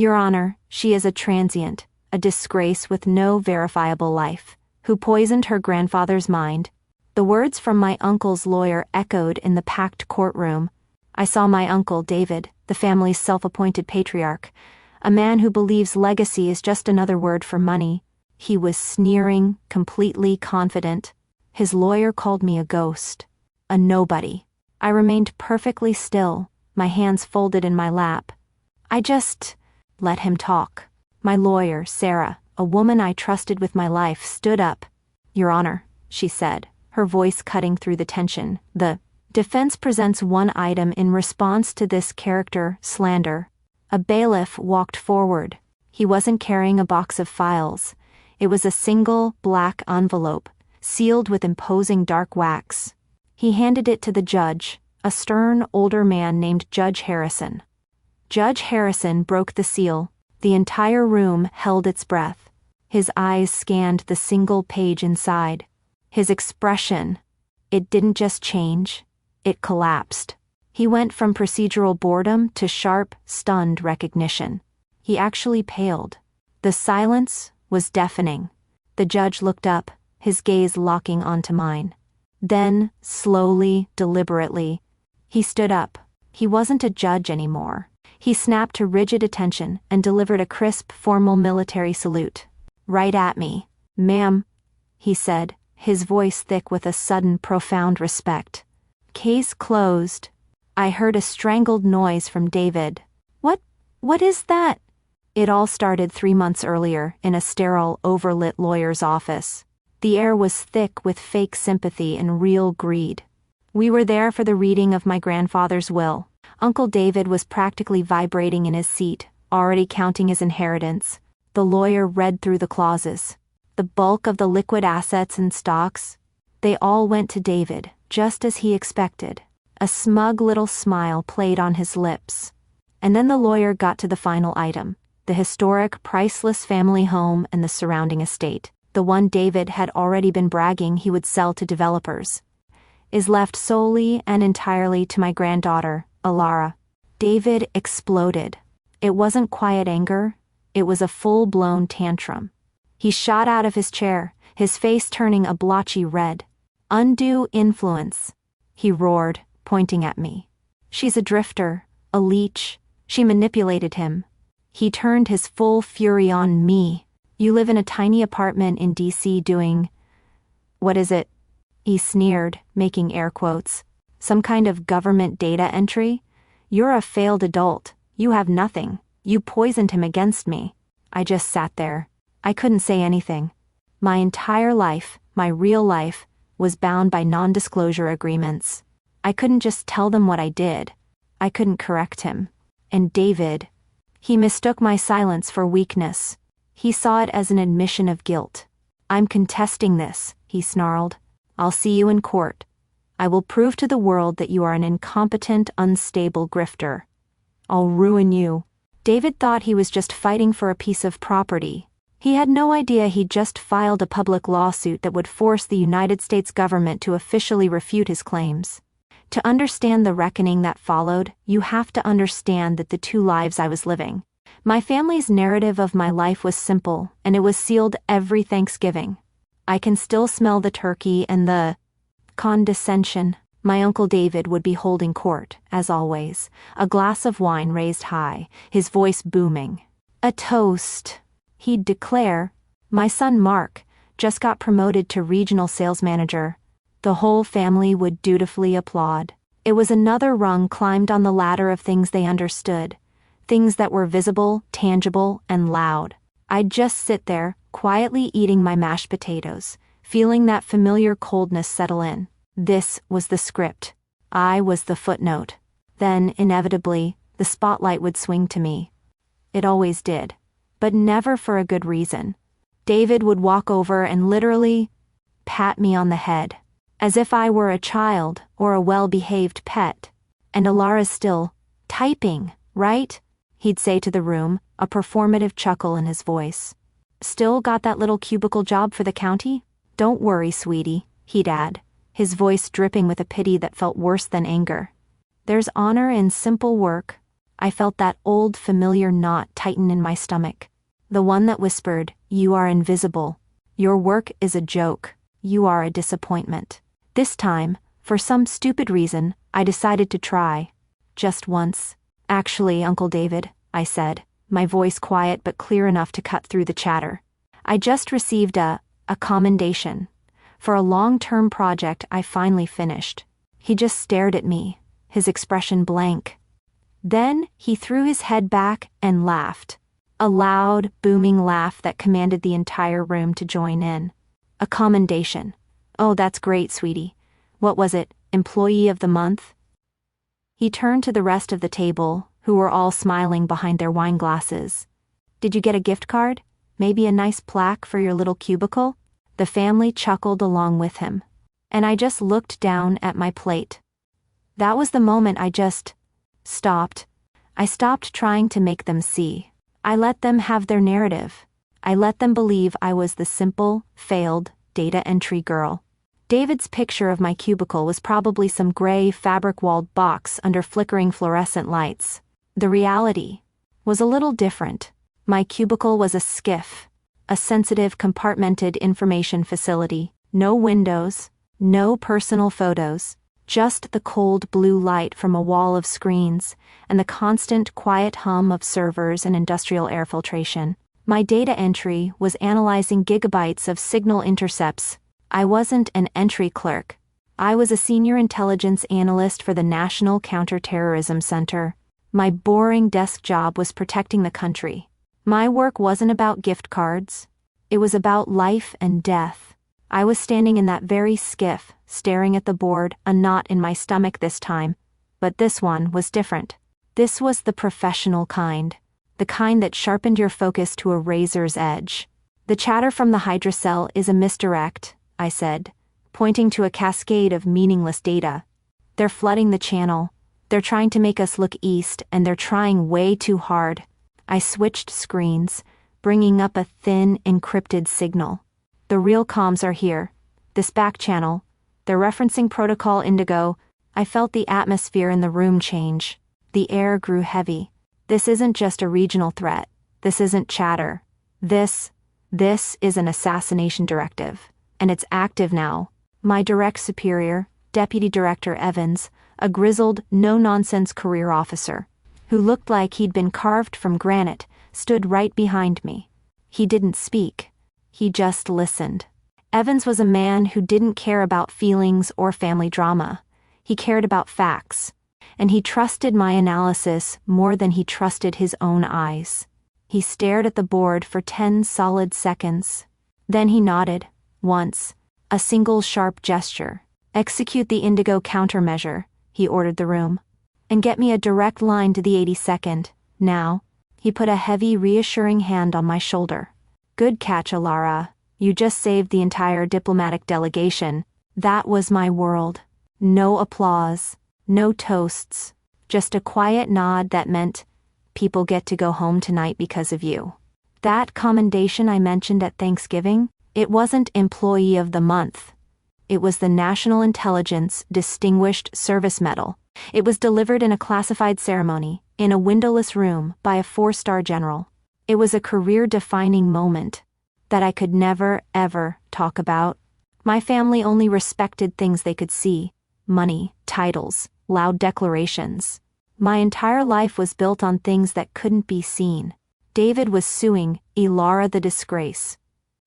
Your Honor, she is a transient, a disgrace with no verifiable life, who poisoned her grandfather's mind. The words from my uncle's lawyer echoed in the packed courtroom. I saw my uncle, David, the family's self-appointed patriarch, a man who believes legacy is just another word for money. He was sneering, completely confident. His lawyer called me a ghost, a nobody. I remained perfectly still, my hands folded in my lap. I just let him talk. My lawyer, Sarah, a woman I trusted with my life, stood up. Your Honor, she said, her voice cutting through the tension. The defense presents one item in response to this character slander. A bailiff walked forward. He wasn't carrying a box of files. It was a single, black envelope, sealed with imposing dark wax. He handed it to the judge, a stern, older man named Judge Harrison. Judge Harrison broke the seal. The entire room held its breath. His eyes scanned the single page inside. His expression, it didn't just change, it collapsed. He went from procedural boredom to sharp, stunned recognition. He actually paled. The silence was deafening. The judge looked up, his gaze locking onto mine. Then, slowly, deliberately, he stood up. He wasn't a judge anymore. He snapped to rigid attention and delivered a crisp, formal military salute. Right at me. Ma'am, he said, his voice thick with a sudden, profound respect. Case closed. I heard a strangled noise from David. What is that? It all started 3 months earlier in a sterile, overlit lawyer's office. The air was thick with fake sympathy and real greed. We were there for the reading of my grandfather's will. Uncle David was practically vibrating in his seat, already counting his inheritance. The lawyer read through the clauses. The bulk of the liquid assets and stocks, they all went to David, just as he expected. A smug little smile played on his lips. And then the lawyer got to the final item, the historic, priceless family home and the surrounding estate, the one David had already been bragging he would sell to developers, is left solely and entirely to my granddaughter, Elara. David exploded. It wasn't quiet anger, it was a full-blown tantrum. He shot out of his chair, his face turning a blotchy red. Undue influence, he roared, pointing at me. She's a drifter, a leech. She manipulated him. He turned his full fury on me. You live in a tiny apartment in D.C. doing... what is it? He sneered, making air quotes. Some kind of government data entry? You're a failed adult. You have nothing. You poisoned him against me. I just sat there. I couldn't say anything. My entire life, my real life, was bound by non-disclosure agreements. I couldn't just tell them what I did. I couldn't correct him. And David, he mistook my silence for weakness. He saw it as an admission of guilt. I'm contesting this, he snarled. I'll see you in court. I will prove to the world that you are an incompetent, unstable grifter. I'll ruin you. David thought he was just fighting for a piece of property. He had no idea he'd just filed a public lawsuit that would force the United States government to officially refute his claims. To understand the reckoning that followed, you have to understand that the two lives I was living. My family's narrative of my life was simple, and it was sealed every Thanksgiving. I can still smell the turkey and the condescension. My Uncle David would be holding court, as always, a glass of wine raised high, his voice booming. A toast, he'd declare. My son Mark just got promoted to regional sales manager. The whole family would dutifully applaud. It was another rung climbed on the ladder of things they understood, things that were visible, tangible, and loud. I'd just sit there, quietly eating my mashed potatoes, feeling that familiar coldness settle in. This was the script. I was the footnote. Then, inevitably, the spotlight would swing to me. It always did. But never for a good reason. David would walk over and literally pat me on the head, as if I were a child or a well-behaved pet. And Elara's still typing, right? He'd say to the room, a performative chuckle in his voice. Still got that little cubicle job for the county? Don't worry, sweetie, he'd add, his voice dripping with a pity that felt worse than anger. There's honor in simple work. I felt that old familiar knot tighten in my stomach. The one that whispered, "You are invisible. Your work is a joke. You are a disappointment." This time, for some stupid reason, I decided to try. Just once. "Actually, Uncle David," I said, my voice quiet but clear enough to cut through the chatter. "I just received a commendation for a long-term project I finally finished." He just stared at me, his expression blank. Then he threw his head back and laughed. A loud, booming laugh that commanded the entire room to join in. "A commendation. Oh, that's great, sweetie. What was it, Employee of the Month?" He turned to the rest of the table, who were all smiling behind their wine glasses. "Did you get a gift card? Maybe a nice plaque for your little cubicle?" The family chuckled along with him. And I just looked down at my plate. That was the moment I just stopped. I stopped trying to make them see. I let them have their narrative. I let them believe I was the simple, failed, data entry girl. David's picture of my cubicle was probably some gray fabric-walled box under flickering fluorescent lights. The reality was a little different. My cubicle was a skiff, a sensitive compartmented information facility. No windows, no personal photos, just the cold blue light from a wall of screens, and the constant quiet hum of servers and industrial air filtration. My data entry was analyzing gigabytes of signal intercepts. I wasn't an entry clerk. I was a senior intelligence analyst for the National Counterterrorism Center. My boring desk job was protecting the country. My work wasn't about gift cards. It was about life and death. I was standing in that very skiff, staring at the board, a knot in my stomach this time. But this one was different. This was the professional kind. The kind that sharpened your focus to a razor's edge. "The chatter from the Hydra cell is a misdirect," I said, pointing to a cascade of meaningless data. "They're flooding the channel. They're trying to make us look east, and they're trying way too hard." I switched screens, bringing up a thin, encrypted signal. "The real comms are here. This back channel. They're referencing Protocol Indigo." I felt the atmosphere in the room change. The air grew heavy. This isn't just a regional threat. This isn't chatter. This is an assassination directive. And it's active now. My direct superior, Deputy Director Evans, a grizzled, no-nonsense career officer, who looked like he'd been carved from granite, stood right behind me. He didn't speak. He just listened. Evans was a man who didn't care about feelings or family drama. He cared about facts. And he trusted my analysis more than he trusted his own eyes. He stared at the board for 10 solid seconds. Then he nodded. Once. A single sharp gesture. "Execute the Indigo countermeasure," he ordered the room. "And get me a direct line to the 82nd. Now." He put a heavy, reassuring hand on my shoulder. "Good catch, Elara. You just saved the entire diplomatic delegation." That was my world. No applause. No toasts. Just a quiet nod that meant, "People get to go home tonight because of you." That commendation I mentioned at Thanksgiving, it wasn't Employee of the Month. It was the National Intelligence Distinguished Service Medal. It was delivered in a classified ceremony, in a windowless room, by a 4-star general. It was a career-defining moment that I could never, ever talk about. My family only respected things they could see: money, titles, loud declarations. My entire life was built on things that couldn't be seen. David was suing Elara the disgrace.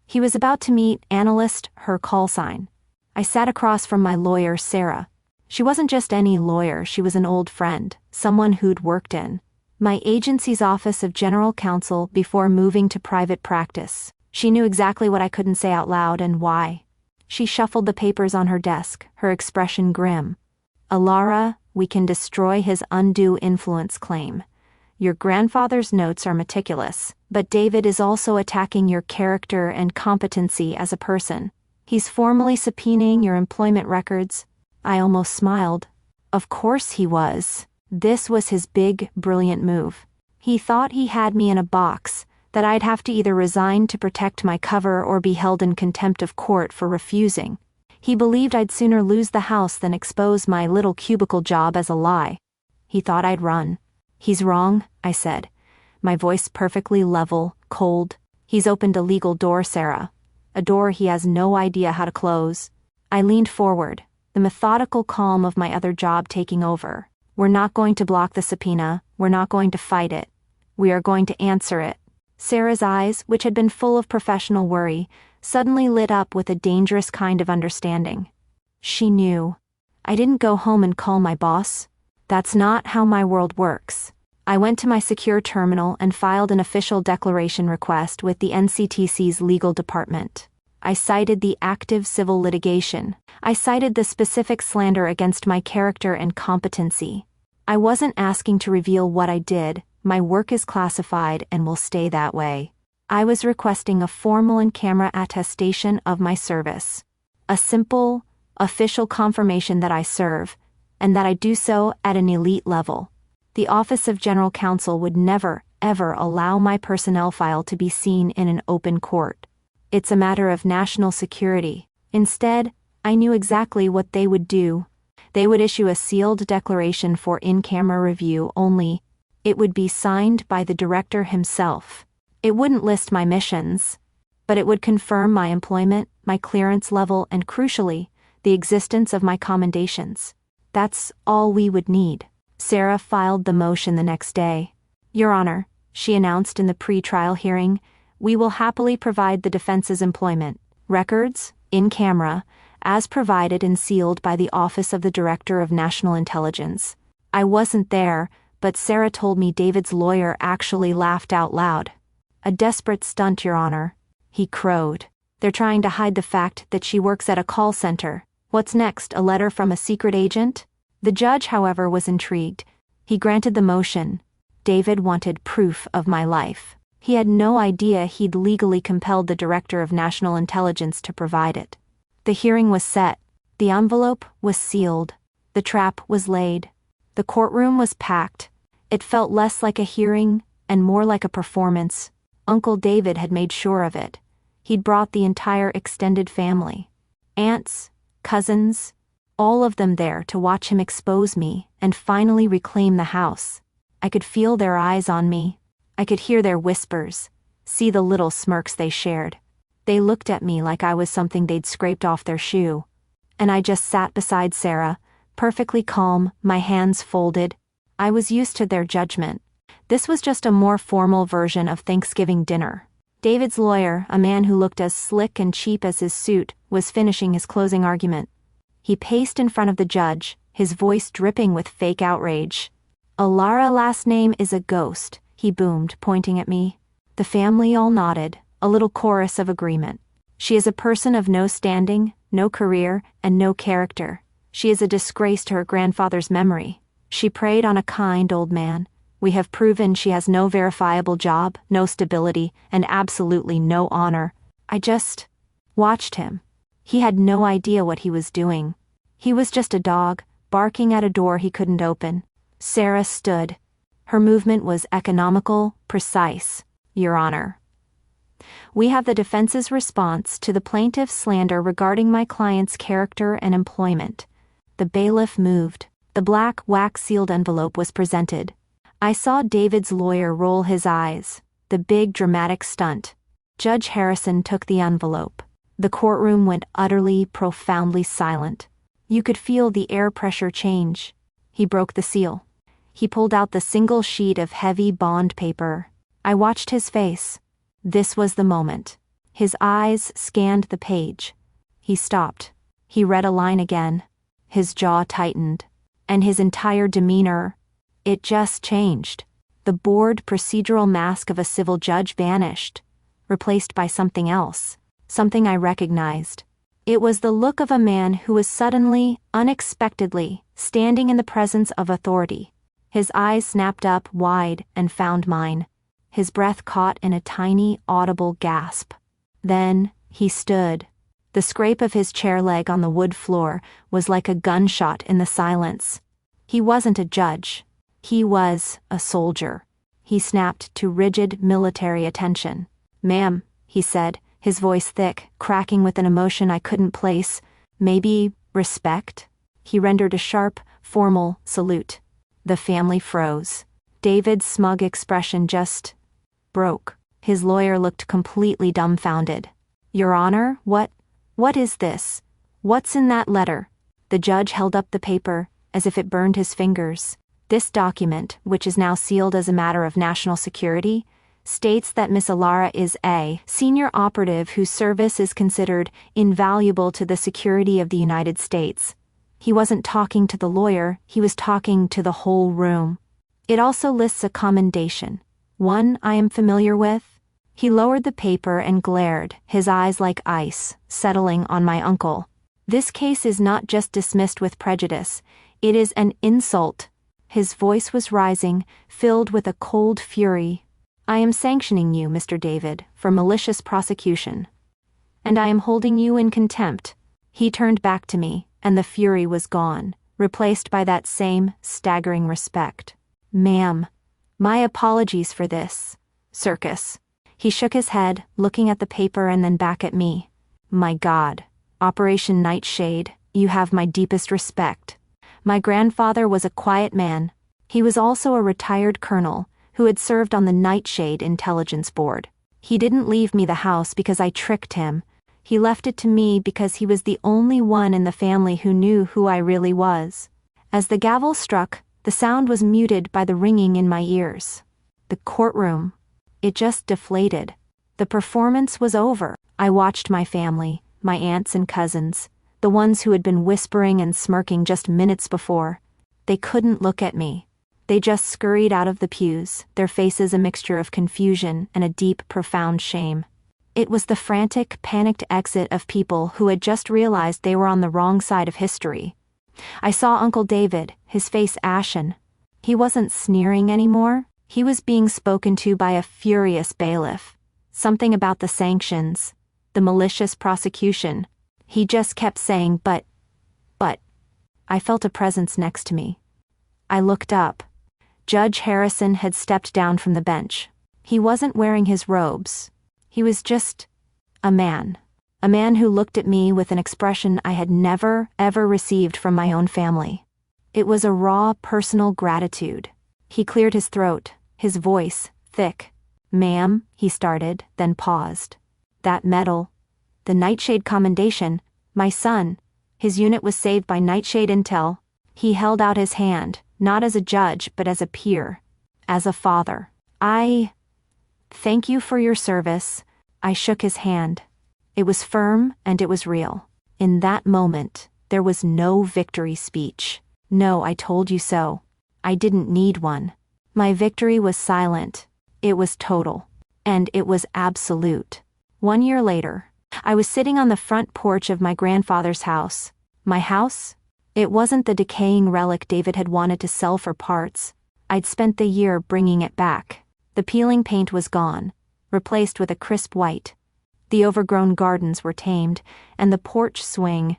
He was about to meet analyst, her callsign. I sat across from my lawyer, Sarah. She wasn't just any lawyer, she was an old friend, someone who'd worked in my agency's office of general counsel before moving to private practice. She knew exactly what I couldn't say out loud and why. She shuffled the papers on her desk, her expression grim. "Elara, we can destroy his undue influence claim. Your grandfather's notes are meticulous, but David is also attacking your character and competency as a person. He's formally subpoenaing your employment records." I almost smiled. Of course he was. This was his big, brilliant move. He thought he had me in a box, that I'd have to either resign to protect my cover or be held in contempt of court for refusing. He believed I'd sooner lose the house than expose my little cubicle job as a lie. He thought I'd run. He's wrong, I said, my voice perfectly level, cold. He's opened a legal door, Sarah. A door he has no idea how to close. I leaned forward, the methodical calm of my other job taking over. We're not going to block the subpoena, we're not going to fight it. We are going to answer it. Sarah's eyes, which had been full of professional worry, suddenly lit up with a dangerous kind of understanding. She knew. I didn't go home and call my boss. That's not how my world works. I went to my secure terminal and filed an official declaration request with the NCTC's legal department. I cited the active civil litigation. I cited the specific slander against my character and competency. I wasn't asking to reveal what I did. My work is classified and will stay that way. I was requesting a formal in-camera attestation of my service. A simple, official confirmation that I serve, and that I do so at an elite level. The Office of General Counsel would never, ever allow my personnel file to be seen in an open court. It's a matter of national security. Instead, I knew exactly what they would do. They would issue a sealed declaration for in-camera review only. It would be signed by the director himself. It wouldn't list my missions, but it would confirm my employment, my clearance level, and crucially, the existence of my commendations. That's all we would need. Sarah filed the motion the next day. Your Honor, she announced in the pre-trial hearing, we will happily provide the defense's employment records, in camera, as provided and sealed by the Office of the Director of National Intelligence. I wasn't there, but Sarah told me David's lawyer actually laughed out loud. A desperate stunt, Your Honor. He crowed. They're trying to hide the fact that she works at a call center. What's next, a letter from a secret agent? The judge, however, was intrigued. He granted the motion. David wanted proof of my life. He had no idea he'd legally compelled the Director of National Intelligence to provide it. The hearing was set. The envelope was sealed. The trap was laid. The courtroom was packed. It felt less like a hearing and more like a performance. Uncle David had made sure of it. He'd brought the entire extended family. Aunts, cousins, all of them there to watch him expose me and finally reclaim the house. I could feel their eyes on me. I could hear their whispers, see the little smirks they shared. They looked at me like I was something they'd scraped off their shoe. And I just sat beside Sarah, perfectly calm, my hands folded. I was used to their judgment. This was just a more formal version of Thanksgiving dinner. David's lawyer, a man who looked as slick and cheap as his suit, was finishing his closing argument. He paced in front of the judge, his voice dripping with fake outrage. Elara last name is a ghost, he boomed, pointing at me. The family all nodded, a little chorus of agreement. She is a person of no standing, no career, and no character. She is a disgrace to her grandfather's memory. She preyed on a kind old man. We have proven she has no verifiable job, no stability, and absolutely no honor. I just watched him. He had no idea what he was doing. He was just a dog, barking at a door he couldn't open. Sarah stood. Her movement was economical, precise. Your Honor. We have the defense's response to the plaintiff's slander regarding my client's character and employment. The bailiff moved. The black, wax-sealed envelope was presented. I saw David's lawyer roll his eyes. The big, dramatic stunt. Judge Harrison took the envelope. The courtroom went utterly, profoundly silent. You could feel the air pressure change. He broke the seal. He pulled out the single sheet of heavy bond paper. I watched his face. This was the moment. His eyes scanned the page. He stopped. He read a line again. His jaw tightened. And his entire demeanor, it just changed. The bored procedural mask of a civil judge vanished, replaced by something else, something I recognized. It was the look of a man who was suddenly, unexpectedly, standing in the presence of authority. His eyes snapped up wide and found mine. His breath caught in a tiny, audible gasp. Then, he stood. The scrape of his chair leg on the wood floor was like a gunshot in the silence. He wasn't a judge. He was a soldier. He snapped to rigid military attention. "Ma'am," he said, his voice thick, cracking with an emotion I couldn't place. "Maybe respect?" He rendered a sharp, formal salute. The family froze. David's smug expression just broke. His lawyer looked completely dumbfounded. Your Honor, what is this? What's in that letter? The judge held up the paper, as if it burned his fingers. This document, which is now sealed as a matter of national security, states that Miss Elara is a senior operative whose service is considered invaluable to the security of the United States. He wasn't talking to the lawyer, he was talking to the whole room. It also lists a commendation, one I am familiar with. He lowered the paper and glared, his eyes like ice, settling on my uncle. This case is not just dismissed with prejudice, it is an insult. His voice was rising, filled with a cold fury. I am sanctioning you, Mr. David, for malicious prosecution. And I am holding you in contempt. He turned back to me, and the fury was gone, replaced by that same staggering respect. Ma'am, my apologies for this circus. He shook his head, looking at the paper and then back at me. My God, Operation Nightshade, you have my deepest respect. My grandfather was a quiet man. He was also a retired colonel who had served on the Nightshade Intelligence Board. He didn't leave me the house because I tricked him. He left it to me because he was the only one in the family who knew who I really was. As the gavel struck, the sound was muted by the ringing in my ears. The courtroom. It just deflated. The performance was over. I watched my family, my aunts and cousins, the ones who had been whispering and smirking just minutes before. They couldn't look at me. They just scurried out of the pews, their faces a mixture of confusion and a deep, profound shame. It was the frantic, panicked exit of people who had just realized they were on the wrong side of history. I saw Uncle David, his face ashen. He wasn't sneering anymore. He was being spoken to by a furious bailiff. Something about the sanctions, the malicious prosecution. He just kept saying, but. I felt a presence next to me. I looked up. Judge Harrison had stepped down from the bench. He wasn't wearing his robes. He was just a man. A man who looked at me with an expression I had never, ever received from my own family. It was a raw, personal gratitude. He cleared his throat, his voice thick. Ma'am, he started, then paused. That medal, the Nightshade Commendation, my son, his unit was saved by Nightshade Intel. He held out his hand, not as a judge but as a peer, as a father. I thank you for your service. I shook his hand. It was firm and it was real. In that moment, there was no victory speech. No, I told you so. I didn't need one. My victory was silent. It was total. And it was absolute. 1 year later, I was sitting on the front porch of my grandfather's house. My house? It wasn't the decaying relic David had wanted to sell for parts. I'd spent the year bringing it back. The peeling paint was gone, replaced with a crisp white. The overgrown gardens were tamed, and the porch swing.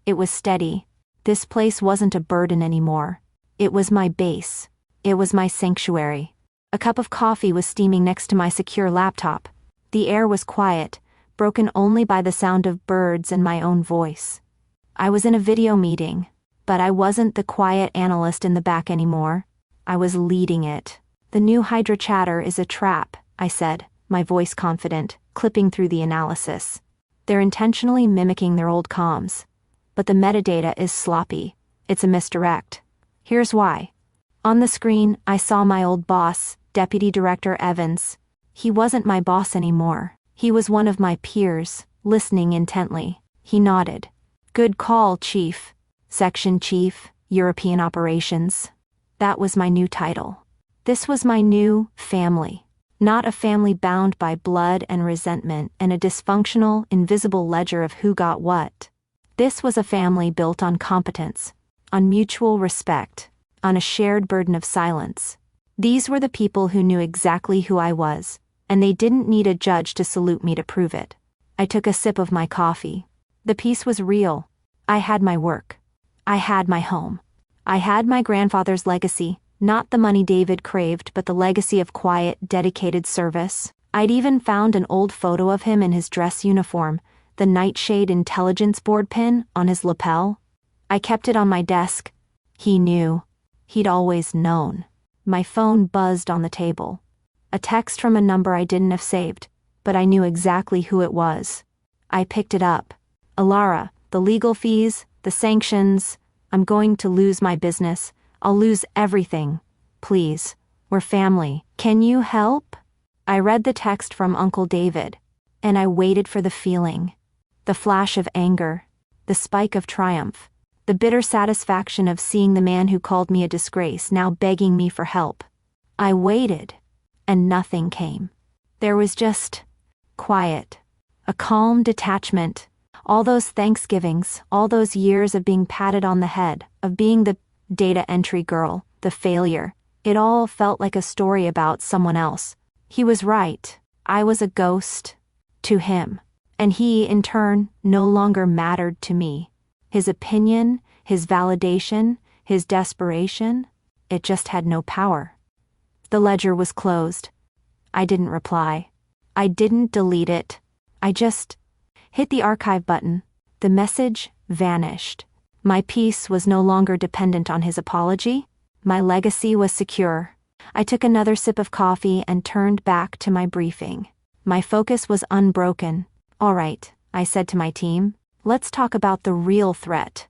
It was steady. This place wasn't a burden anymore. It was my base. It was my sanctuary. A cup of coffee was steaming next to my secure laptop. The air was quiet, broken only by the sound of birds and my own voice. I was in a video meeting, but I wasn't the quiet analyst in the back anymore. I was leading it. The new Hydra chatter is a trap, I said, my voice confident, clipping through the analysis. They're intentionally mimicking their old comms. But the metadata is sloppy. It's a misdirect. Here's why. On the screen, I saw my old boss, Deputy Director Evans. He wasn't my boss anymore. He was one of my peers, listening intently. He nodded. Good call, Chief. Section Chief, European Operations. That was my new title. This was my new family. Not a family bound by blood and resentment and a dysfunctional, invisible ledger of who got what. This was a family built on competence, on mutual respect, on a shared burden of silence. These were the people who knew exactly who I was, and they didn't need a judge to salute me to prove it. I took a sip of my coffee. The peace was real. I had my work. I had my home. I had my grandfather's legacy, not the money David craved but the legacy of quiet, dedicated service. I'd even found an old photo of him in his dress uniform, the Nightshade Intelligence Board pin on his lapel. I kept it on my desk. He knew. He'd always known. My phone buzzed on the table. A text from a number I didn't have saved, but I knew exactly who it was. I picked it up. Elara, the legal fees, the sanctions. I'm going to lose my business. I'll lose everything. Please. We're family. Can you help? I read the text from Uncle David, and I waited for the feeling. The flash of anger, the spike of triumph, the bitter satisfaction of seeing the man who called me a disgrace now begging me for help. I waited, and nothing came. There was just quiet, a calm detachment. All those Thanksgivings, all those years of being patted on the head, of being the data entry girl, the failure, it all felt like a story about someone else. He was right. I was a ghost to him. And he, in turn, no longer mattered to me. His opinion, his validation, his desperation, it just had no power. The ledger was closed. I didn't reply. I didn't delete it. I just hit the archive button. The message vanished. My peace was no longer dependent on his apology. My legacy was secure. I took another sip of coffee and turned back to my briefing. My focus was unbroken. All right, I said to my team, let's talk about the real threat.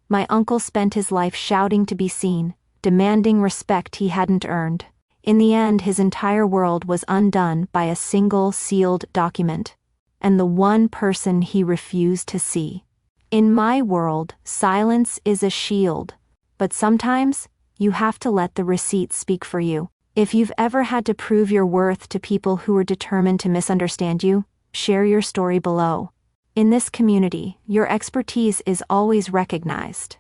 My uncle spent his life shouting to be seen, demanding respect he hadn't earned. In the end, his entire world was undone by a single sealed document. And the one person he refused to see. In my world, silence is a shield. But sometimes, you have to let the receipts speak for you. If you've ever had to prove your worth to people who were determined to misunderstand you, share your story below. In this community, your expertise is always recognized.